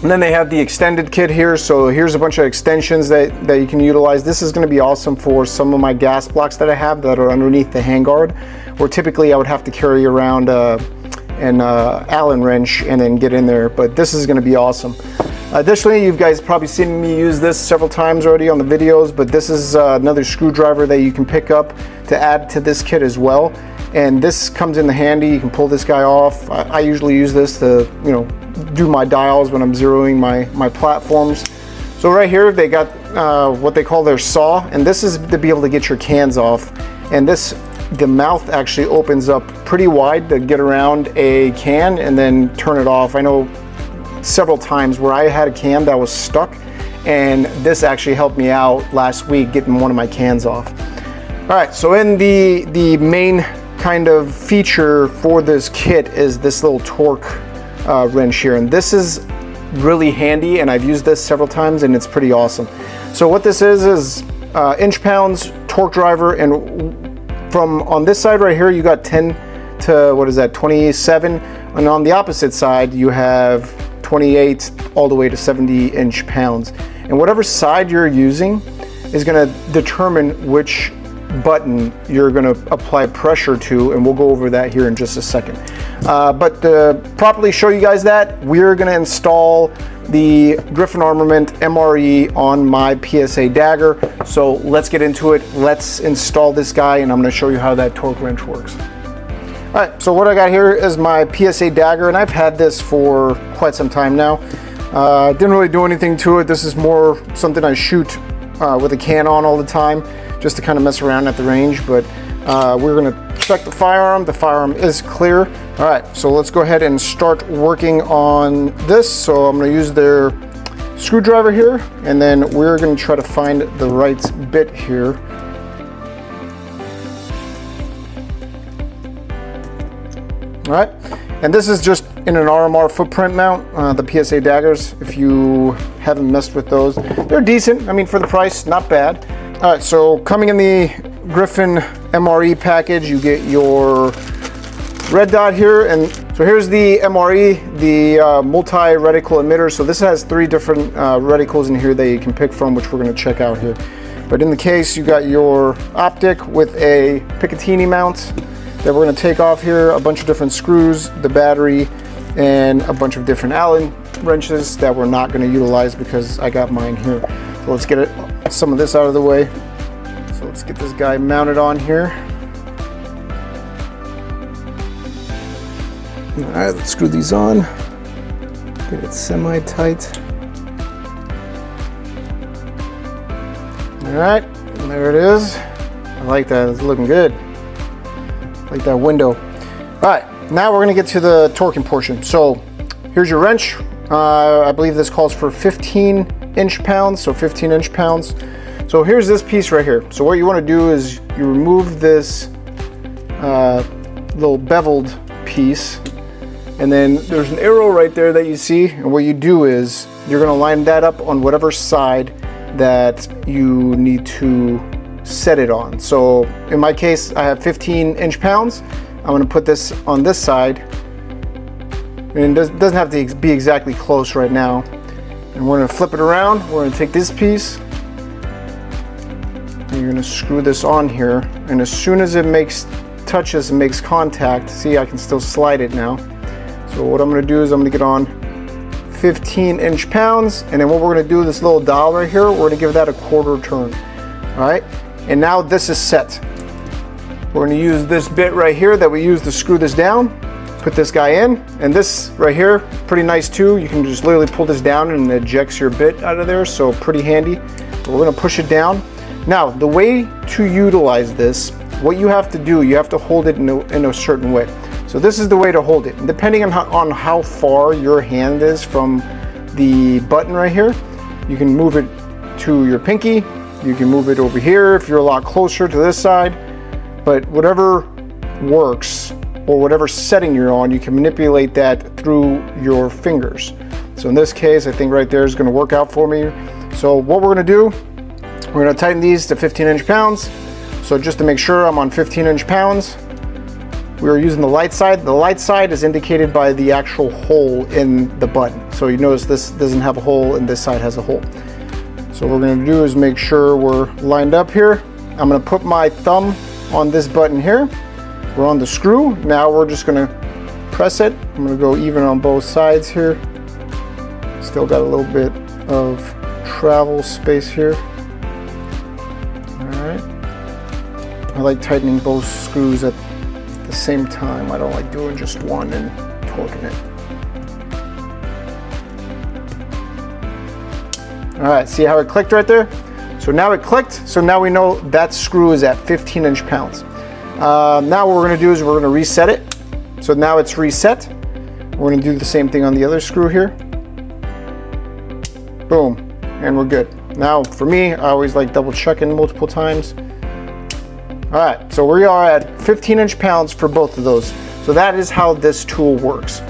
And then they have the extended kit here. So here's a bunch of extensions that you can utilize. This is going to be awesome for some of my gas blocks that I have that are underneath the handguard, where typically I would have to carry around an Allen wrench and then get in there. But this is going to be awesome. Additionally, you guys probably seen me use this several times already on the videos, but this is another screwdriver that you can pick up to add to this kit as well. And this comes in handy. You can pull this guy off. I usually use this to, you know, do my dials when I'm zeroing my platforms. So right here they got what they call their saw, and this is to be able to get your cans off. And the mouth actually opens up pretty wide to get around a can and then turn it off. I know several times where I had a can that was stuck, and this actually helped me out last week getting one of my cans off. All right, so in the main kind of feature for this kit is this little torque wrench here, and this is really handy, and I've used this several times and it's pretty awesome. So what this is inch-pounds torque driver, and from on this side right here you got 10 to, what is that, 27, and on the opposite side you have 28 all the way to 70 inch-pounds. And whatever side you're using is going to determine which button you're going to apply pressure to, and we'll go over that here in just a second. But to properly show you guys that, we're going to install the Griffin Armament MRE on my PSA dagger. So let's get into it. Let's install this guy, and I'm going to show you how that torque wrench works. All right, so what I got here is my PSA dagger, and I've had this for quite some time now. Didn't really do anything to it. This is more something I shoot with a can on all the time, just to kind of mess around at the range. But we're gonna check the firearm. The firearm is clear. All right, so let's go ahead and start working on this. So I'm gonna use their screwdriver here, and then we're gonna try to find the right bit here. All right, and this is just in an RMR footprint mount, the PSA daggers. If you haven't messed with those, they're decent. I mean, for the price, not bad. All right, so coming in the Griffin MRE package, you get your red dot here, and so here's the MRE, the multi-reticle emitter. So this has 3 different reticles in here that you can pick from, which we're going to check out here. But in the case, you got your Optic with a Picatinny mount that we're going to take off here, a bunch of different screws, the battery, and a bunch of different Allen wrenches that we're not going to utilize because I got mine here. So let's get some of this out of the way. So let's get this guy mounted on here. All right, let's screw these on. Get it semi-tight. All right, and there it is. I like that, it's looking good. Like that window. All right, now we're gonna get to the torquing portion. So here's your wrench. I believe this calls for 15 inch-pounds, so 15 inch-pounds. So here's this piece right here. So what you wanna do is you remove this little beveled piece, and then there's an arrow right there that you see, and what you do is you're gonna line that up on whatever side that you need to set it on. So in my case, I have 15 inch-pounds. I'm going to put this on this side, and it doesn't have to be exactly close right now. And we're going to flip it around. We're going to take this piece, and you're going to screw this on here. And as soon as it touches and makes contact, see, I can still slide it now. So what I'm going to do is I'm going to get on 15 inch-pounds, and then what we're going to do, this little dial right here, we're going to give that a 1/4 turn. All right. And now this is set. We're going to use this bit right here that we use to screw this down. Put this guy in, and this right here, pretty nice too. You can just literally pull this down and it ejects your bit out of there, so pretty handy. But we're going to push it down. Now, the way to utilize this, what you have to do, you have to hold it in a certain way. So this is the way to hold it. And depending on how far your hand is from the button right here, you can move it to your pinky. You can move it over here if you're a lot closer to this side, but whatever works, or whatever setting you're on, you can manipulate that through your fingers. So in this case, I think right there is going to work out for me. So what we're going to do, we're going to tighten these to 15 inch-pounds. So just to make sure I'm on 15 inch-pounds, we were using the light side. The light side is indicated by the actual hole in the button. So you notice this doesn't have a hole and this side has a hole. So what we're going to do is make sure we're lined up here. I'm going to put my thumb on this button here. We're on the screw. Now we're just going to press it. I'm going to go even on both sides here. Still got a little bit of travel space here. All right. I like tightening both screws at the same time. I don't like doing just one and torquing it. All right, see how it clicked right there? So now it clicked, so now we know that screw is at 15 inch-pounds. Now what we're gonna do is we're gonna reset it. So now it's reset. We're gonna do the same thing on the other screw here. Boom, and we're good. Now for me, I always like double checking multiple times. All right, so we are at 15 inch-pounds for both of those. So that is how this tool works.